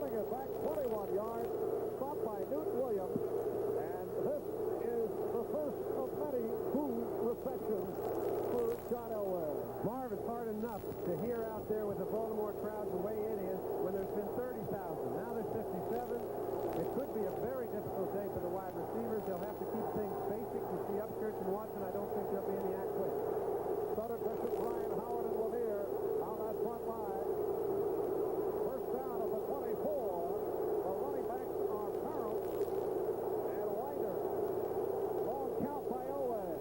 running it back 21 yards, stopped by Newton Williams, and this is the first of many food receptions for John Elway. Marv, it's hard enough to hear out there with the Baltimore crowd the way it is when there's been 30,000. Now there's 57. It could be a very difficult day for the wide receivers. They'll have to keep things basic. You see Upchurch and Watson, I don't think there'll be any act quick. Southern Bishop, Ryan Howard, and Lanier on that front line. First down at the 24. The running backs are Farrell and Winder. Long count by Elway.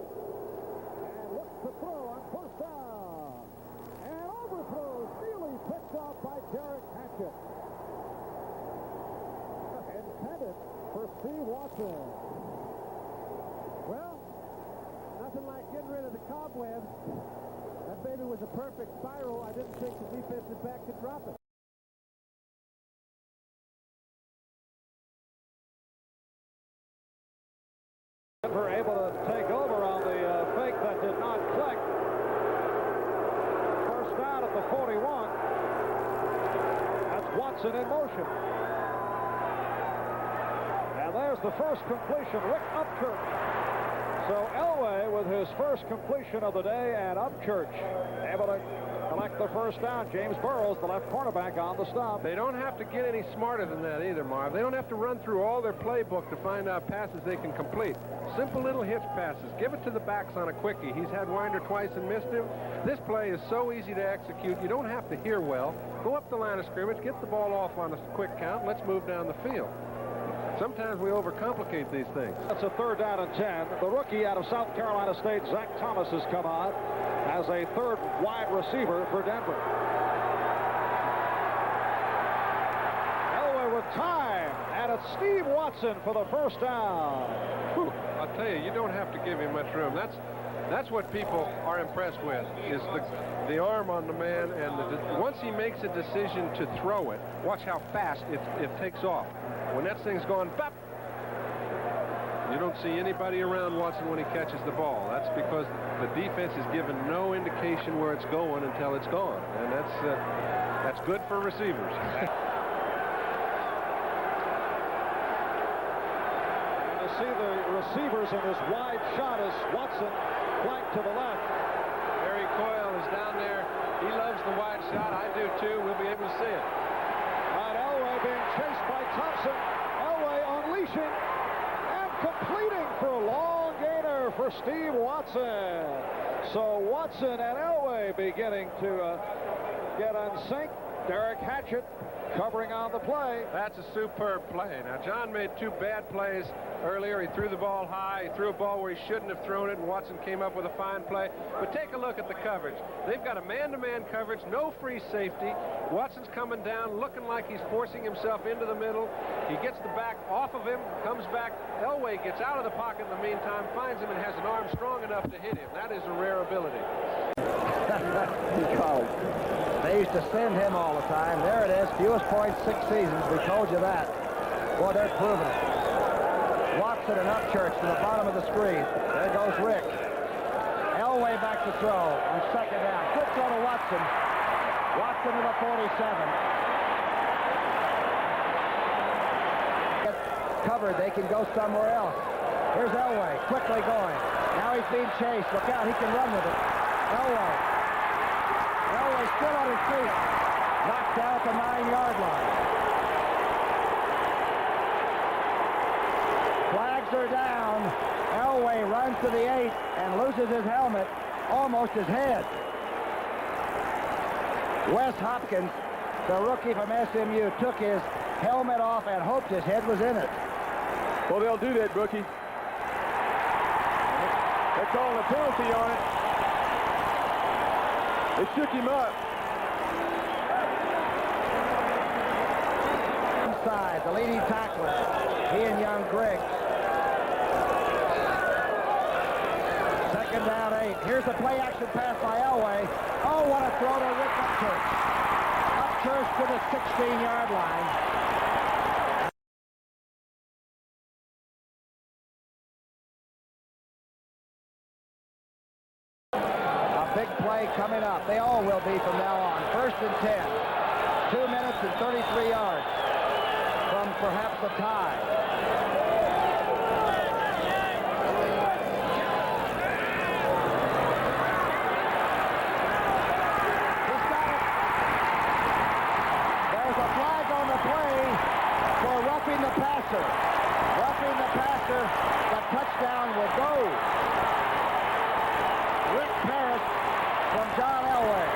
And looks to throw on first down. And overthrow. Nearly picked off by Derek Hatchett. Intended for Steve Watson. Well, nothing like getting rid of the cobwebs. That baby was a perfect spiral. I didn't think the defensive back could drop it. Denver able to take over on the fake that did not click. First down at the 41. That's Watson in motion. And there's the first completion, Rick Upchurch. So Elway with his first completion of the day, and Upchurch able to collect the first down. James Burrows, the left cornerback, on the stop. They don't have to get any smarter than that either, Marv. They don't have to run through all their playbook to find out passes they can complete. Simple little hitch passes. Give it to the backs on a quickie. He's had Winder twice and missed him. This play is so easy to execute. You don't have to hear well. Go up the line of scrimmage, get the ball off on a quick count, let's move down the field. Sometimes we overcomplicate these things. That's a third down and 10. The rookie out of South Carolina State, Zach Thomas, has come on as a third wide receiver for Denver. Elway with time, and it's Steve Watson for the first down. Whew, I'll tell you, you don't have to give him much room. That's what people are impressed with, is the arm on the man, and once he makes a decision to throw it, watch how fast it takes off. When that thing's going bop, you don't see anybody around Watson when he catches the ball. That's because the defense is given no indication where it's going until it's gone, and that's good for receivers. To see the receivers in this wide shot as Watson flanked to the left. Harry Coyle is down there. He loves the wide shot. I do too. We'll be able to see it. And Elway being chased by Thompson. Elway unleashing and completing for a long gainer for Steve Watson. So Watson and Elway beginning to get unsync. Derek Hatchett covering on the play. That's a superb play. Now, John made two bad plays earlier. He threw the ball high. He threw a ball where he shouldn't have thrown it, and Watson came up with a fine play. But take a look at the coverage. They've got a man-to-man coverage, no free safety. Watson's coming down, looking like he's forcing himself into the middle. He gets the back off of him, comes back. Elway gets out of the pocket in the meantime, finds him, and has an arm strong enough to hit him. That is a rare ability. Because they used to send him all the time. There it is, fewest points 6 seasons. We told you that. Boy, they're proving it. Watson and Upchurch to the bottom of the screen. There goes Rick. Elway back to throw on second down. Good throw to Watson. Watson to the 47. Get covered. They can go somewhere else. Here's Elway, quickly going. Now he's being chased. Look out, he can run with it. Elway still on his feet. Knocked down at the 9-yard line. Flags are down. Elway runs to the 8 and loses his helmet, almost his head. Wes Hopkins, the rookie from SMU, took his helmet off and hoped his head was in it. Well, they'll do that, Brookie. They're calling a penalty on it. They shook him up. Inside, the leading tackler, he and young Griggs. Second down 8. Here's the play-action pass by Elway. Oh, what a throw to Rick Upchurch. Upchurch to the 16-yard line. Big play coming up. They all will be from now on. First and 10. 2 minutes and 33 yards. from perhaps a tie. He's got it. There's a flag on the play for roughing the passer. Roughing the passer, the touchdown will go. Rick Parrish from John Elway.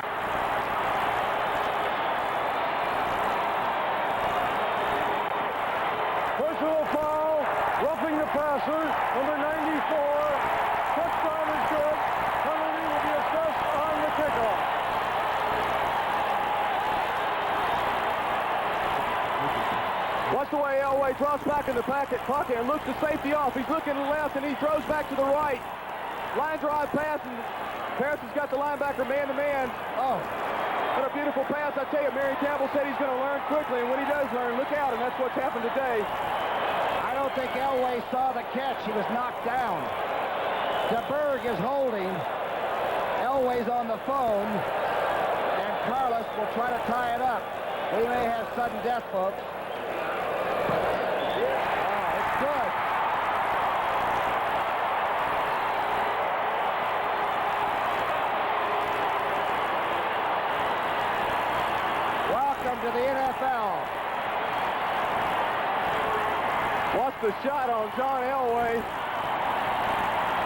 Personal foul, roughing the passer, number 94. Touchdown is good. Penalty will be assessed on the kickoff. Watch the way Elway drops back in the pocket and looks the safety off. He's looking left and he throws back to the right. Line drive pass, and Parrish has got the linebacker man-to-man. Oh, What a beautiful pass. I tell you, Mary Campbell said he's going to learn quickly, and when he does learn, look out, and that's what's happened today. I don't think Elway saw the catch. He was knocked down. DeBerg is holding. Elway's on the phone, and Carlos will try to tie it up. We may have sudden death, folks. Oh, it's good. Welcome to the NFL. Watch the shot on John Elway.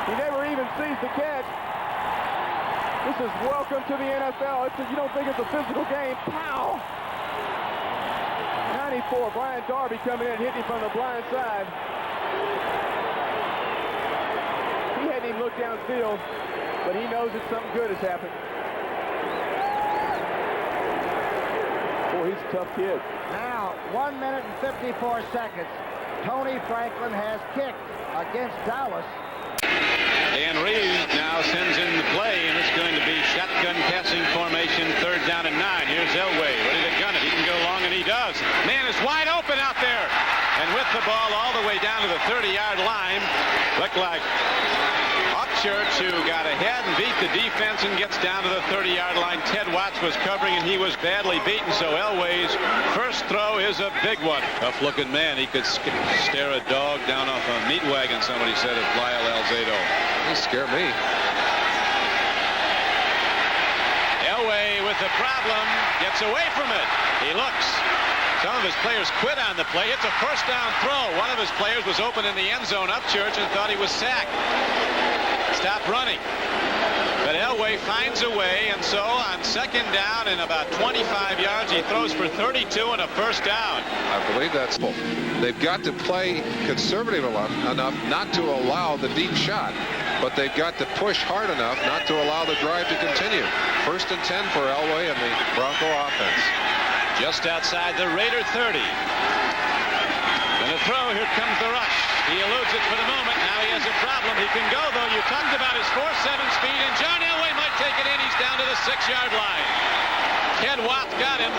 He never even sees the catch. This is welcome to the NFL. You don't think it's a physical game. Pow! 94, Brian Darby coming in and hitting him from the blind side. He hadn't even looked downfield, but he knows that something good has happened. Boy, he's a tough kid. Now, 1 minute and 54 seconds. Tony Franklin has kicked against Dallas. Dan Reeves now sends in the play, and it's going to be shotgun passing formation, 3rd down and 9. Here's Elway, ready to gun it. He can go long, and he does. Man is wide open out there. And with the ball all the way down to the 30-yard line, looked like Upchurch, who got ahead and beat the defense and gets down to the 30-yard line. Ted Watts was covering, and he was badly beaten, so Elway's first throw is a big one. Tough-looking man. He could stare a dog down off a meat wagon, somebody said of Lyle Alzado. He scared me. Elway with the problem, gets away from it. He looks. Some of his players quit on the play. It's a first down throw. One of his players was open in the end zone, Upchurch, and thought he was sacked. Stopped running. But Elway finds a way, and so on 2nd down and about 25 yards, he throws for 32 and a first down. I believe that's full. They've got to play conservative enough not to allow the deep shot, but they've got to push hard enough not to allow the drive to continue. 1st and 10 for Elway and the Bronco offense. Just outside the Raider 30. And a throw, here comes the rush. He eludes it for the moment. Now he has a problem. He can go, though. You talked about his 4.7 speed, and John Elway might take it in. He's down to the 6-yard line. Ted Watt got him,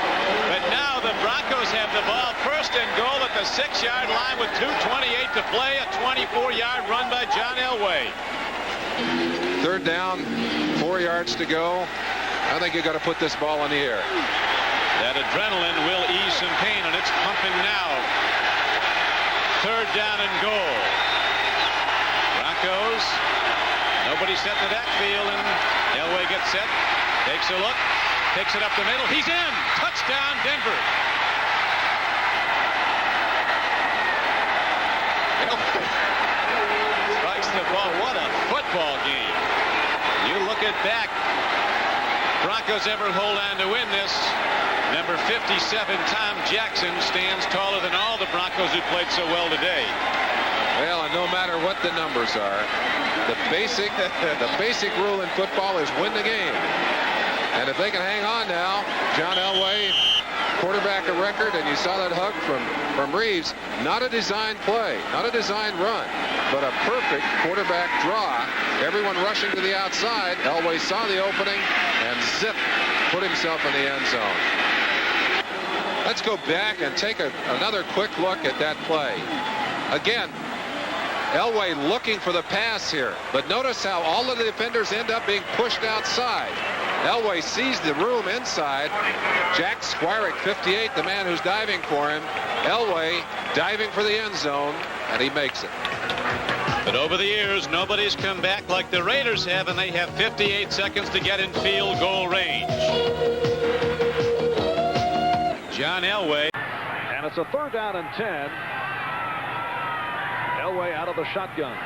but now the Broncos have the ball, 1st and goal at the 6-yard line with 2:28 to play. A 24-yard run by John Elway. 3rd down, 4 yards to go. I think you've got to put this ball in the air. That adrenaline will ease some pain, and it's pumping now. 3rd down and goal. Broncos, nobody set in the backfield, and Elway gets set, takes a look, takes it up the middle. He's in! Touchdown, Denver. Strikes the ball. What a football game. You look at back. Broncos ever hold on to win this. Number 57, Tom Jackson, stands taller than all the Broncos who played so well today. Well, and no matter what the numbers are, the basic rule in football is win the game. And if they can hang on now, John Elway, quarterback a record, and you saw that hug from Reeves. Not a designed play, not a designed run, but a perfect quarterback draw. Everyone rushing to the outside. Elway saw the opening and zip, put himself in the end zone. Let's go back and take another quick look at that play. Again, Elway looking for the pass here, but notice how all of the defenders end up being pushed outside. Elway sees the room inside. Jack Squarick, 58, the man who's diving for him. Elway diving for the end zone, and he makes it. But over the years, nobody's come back like the Raiders have, and they have 58 seconds to get in field goal range. John Elway. And it's a 3rd down and 10. Elway out of the shotgun.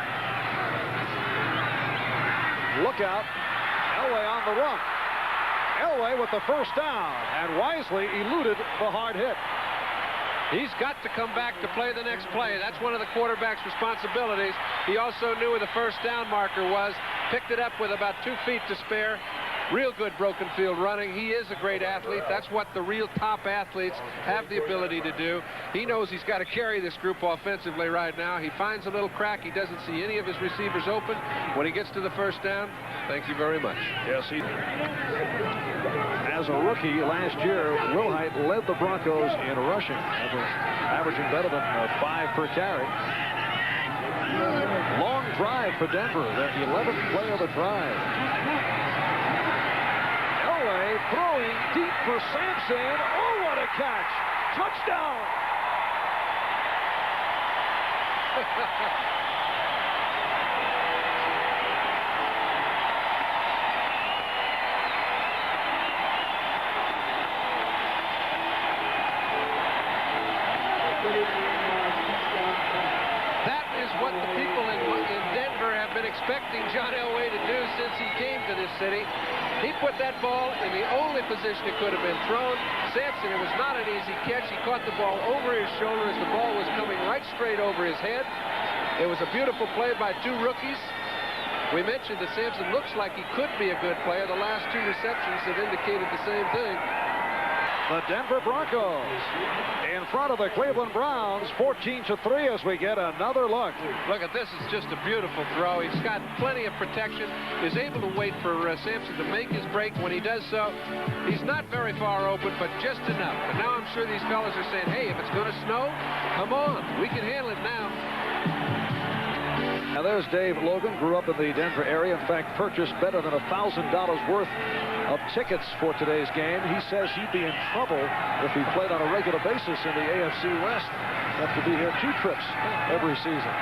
Look out. Elway on the run. Elway with the first down, and wisely eluded the hard hit. He's got to come back to play the next play. That's one of the quarterback's responsibilities. He also knew where the first down marker was, picked it up with about 2 feet to spare. Real good broken field running. He is a great athlete. That's what the real top athletes have the ability to do. He knows he's got to carry this group offensively right now. He finds a little crack. He doesn't see any of his receivers open. When he gets to the first down, thank you very much. Yes, he as a rookie last year, Wilhite led the Broncos in rushing, averaging better than 5 per carry. Long drive for Denver, their 11th play of the drive. Elway throwing deep for Sampson. Oh, what a catch! Touchdown! That is what the people in Denver have been expecting John Elway to do since he came to this city. He put that ball in the only position it could have been thrown. Sampson, it was not an easy catch. He caught the ball over his shoulder as the ball was coming right straight over his head. It was a beautiful play by 2 rookies. We mentioned that Sampson looks like he could be a good player. The last 2 receptions have indicated the same thing. The Denver Broncos in front of the Cleveland Browns, 14-3 as we get another look. Look at this. It's just a beautiful throw. He's got plenty of protection. He's able to wait for Sampson to make his break. When he does so, he's not very far open, but just enough. But now I'm sure these fellas are saying, hey, if it's going to snow, come on. We can handle it now. Now there's Dave Logan, grew up in the Denver area. In fact, purchased better than $1,000 worth of tickets for today's game. He says he'd be in trouble if he played on a regular basis in the AFC West. Have to be here 2 trips every season.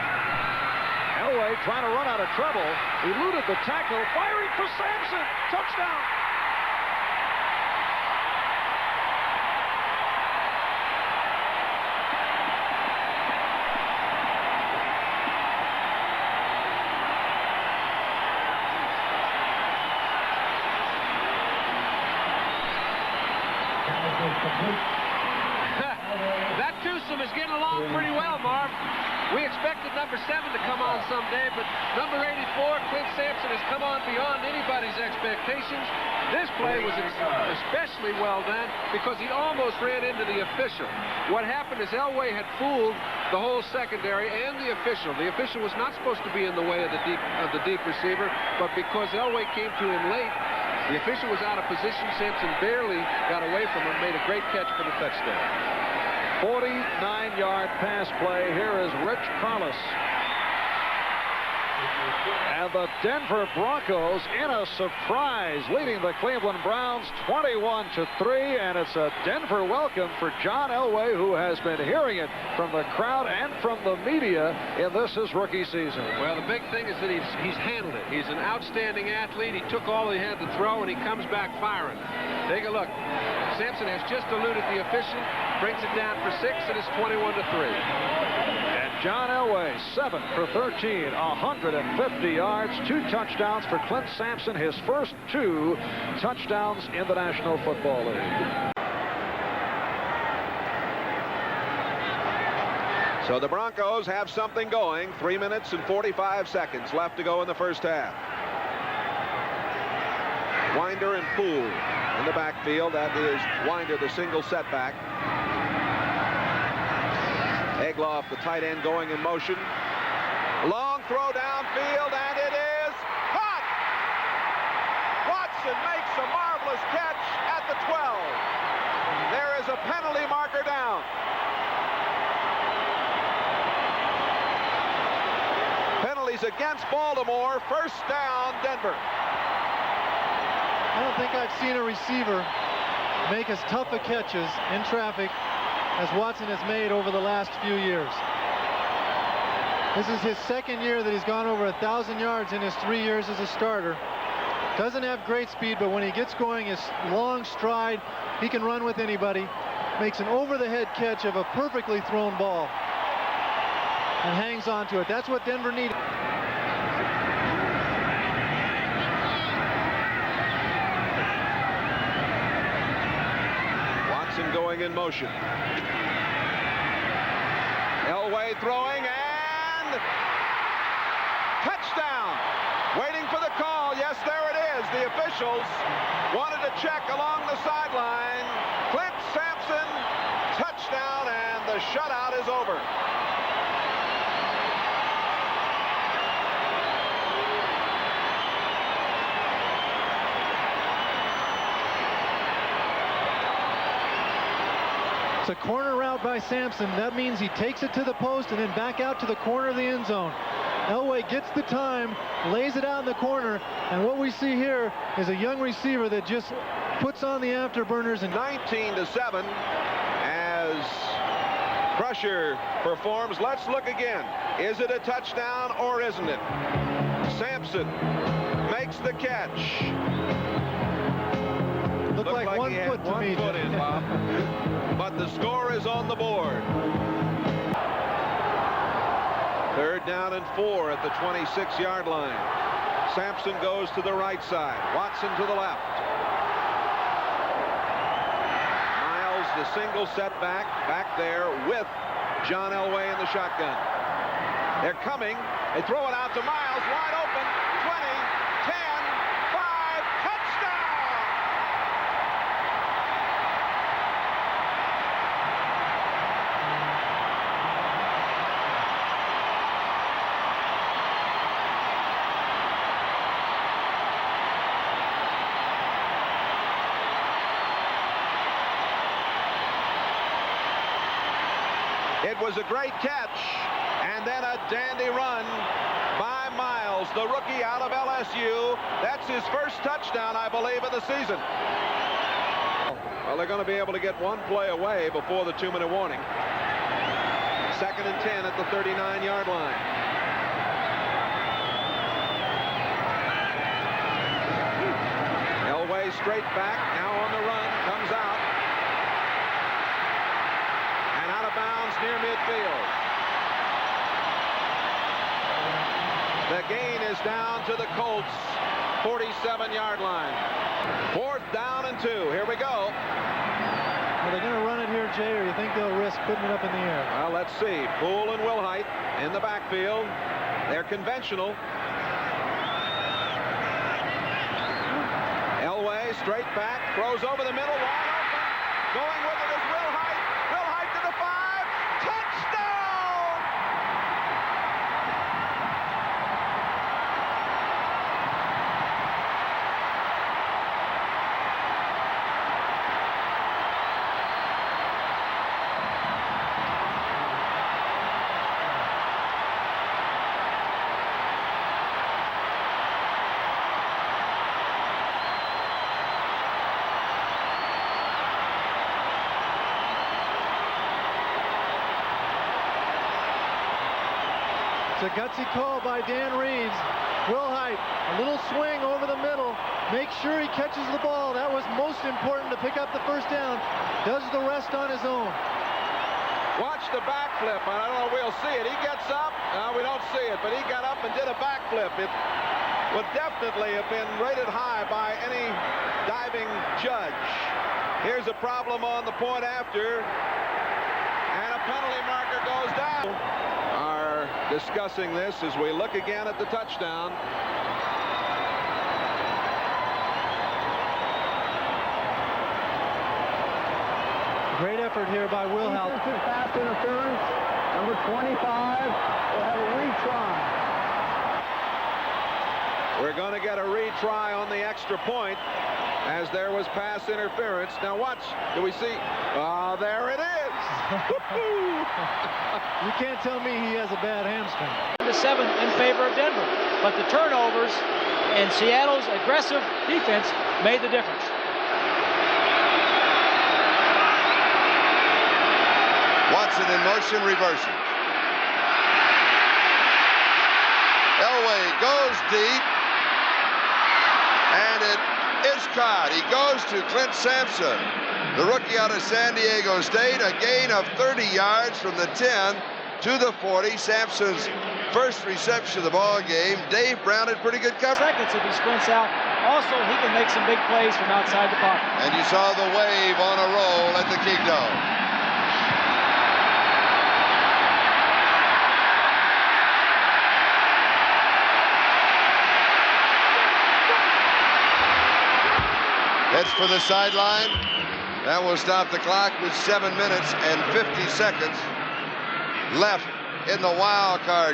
Elway trying to run out of trouble. Eluded the tackle, firing for Sampson. Touchdown! That twosome is getting along pretty well, Marv. We expected number 7 to come on someday, but number 84, Clint Sampson, has come on beyond anybody's expectations. This play was especially well done because he almost ran into the official. What happened is Elway had fooled the whole secondary and the official. The official was not supposed to be in the way of the deep receiver, but because Elway came to him late, the official was out of position. Sampson barely got away from him, made a great catch for the touchdown. 49-yard pass play. Here is Rich Carlos. And the Denver Broncos in a surprise, leading the Cleveland Browns 21-3, and it's a Denver welcome for John Elway, who has been hearing it from the crowd and from the media in this his rookie season. Well, the big thing is that he's handled it. He's an outstanding athlete. He took all he had to throw, and he comes back firing. Take a look. Sampson has just eluded the official, brings it down for 6, and it's 21-3. John Elway, 7 for 13, 150 yards, 2 touchdowns for Clint Sampson, his first 2 touchdowns in the National Football League. So the Broncos have something going. 3 minutes and 45 seconds left to go in the first half. Winder and Poole in the backfield. That is Winder, the single setback. Egloff, the tight end, going in motion. Long throw downfield, and it is caught! Watson makes a marvelous catch at the 12. There is a penalty marker down. against Baltimore. First down, Denver. I don't think I've seen a receiver make as tough a catches in traffic as Watson has made over the last few years. This is his second year that he's gone over 1,000 yards in his 3 years as a starter. Doesn't have great speed, but when he gets going, his long stride, he can run with anybody. Makes an over-the-head catch of a perfectly thrown ball and hangs on to it. That's what Denver needed. Watson going in motion. Elway throwing and touchdown. Waiting for the call. Yes, there it is. The officials wanted to check along the sideline. Clint Sampson, touchdown, and the shutout is over. It's a corner route by Sampson. That means he takes it to the post and then back out to the corner of the end zone. Elway gets the time, lays it out in the corner, and what we see here is a young receiver that just puts on the afterburners. And 19-7 as Crusher performs. Let's look again. Is it a touchdown or isn't it? Sampson makes the catch. Looked like one foot to me. Foot in, Bob. But the score is on the board. Third down and 4 at the 26-yard line. Sampson goes to the right side. Watson to the left. Miles, the single setback, back there with John Elway in the shotgun. They're coming. They throw it out to Miles, wide open. 20, 10, 5, touchdown! It was a great catch, and then a dandy run by Miles, the rookie out of LSU. That's his first touchdown, I believe, of the season. Well, they're going to be able to get one play away before the 2-minute warning. Second and 10 at the 39-yard line. Elway straight back, now on the run, comes out. Bounds near midfield. The gain is down to the Colts 47-yard line. Fourth down and 2. Here we go. Are they going to run it here, Jay, or you think they'll risk putting it up in the air? Well, let's see. Poole and Wilhite in the backfield. They're conventional. Elway straight back, throws over the middle, wide open. Going with it is Wilhite. Wilhite to the 5. Touchdown! It's a gutsy call by Dan Reeves. Wilhite, a little swing over the middle. Make sure he catches the ball. That was most important to pick up the first down. Does the rest on his own. Watch the backflip. I don't know if we'll see it. He gets up. No, we don't see it, but he got up and did a backflip. It would definitely have been rated high by any diving judge. Here's a problem on the point after, and a penalty marker goes down. Are discussing this as we look again at the touchdown. Great effort here by Wilhite. Defensive pass interference. Number 25 will have a retry. We're going to get a retry on the extra point as there was pass interference. Now watch. Do we see? There it is. You can't tell me he has a bad hamstring. 7 in favor of Denver, but the turnovers and Seattle's aggressive defense made the difference. Watson in motion, reversing. Elway goes deep, and it is caught. He goes to Clint Sampson, the rookie out of San Diego State, a gain of 30 yards from the 10 to the 40. Sampson's first reception of the ball game. Dave Brown had pretty good coverage. Seconds if he sprints out. Also, he can make some big plays from outside the pocket. And you saw the wave on a roll at the Kingdome. Heads for the sideline. That will stop the clock with 7 minutes and 50 seconds left in the wild card game.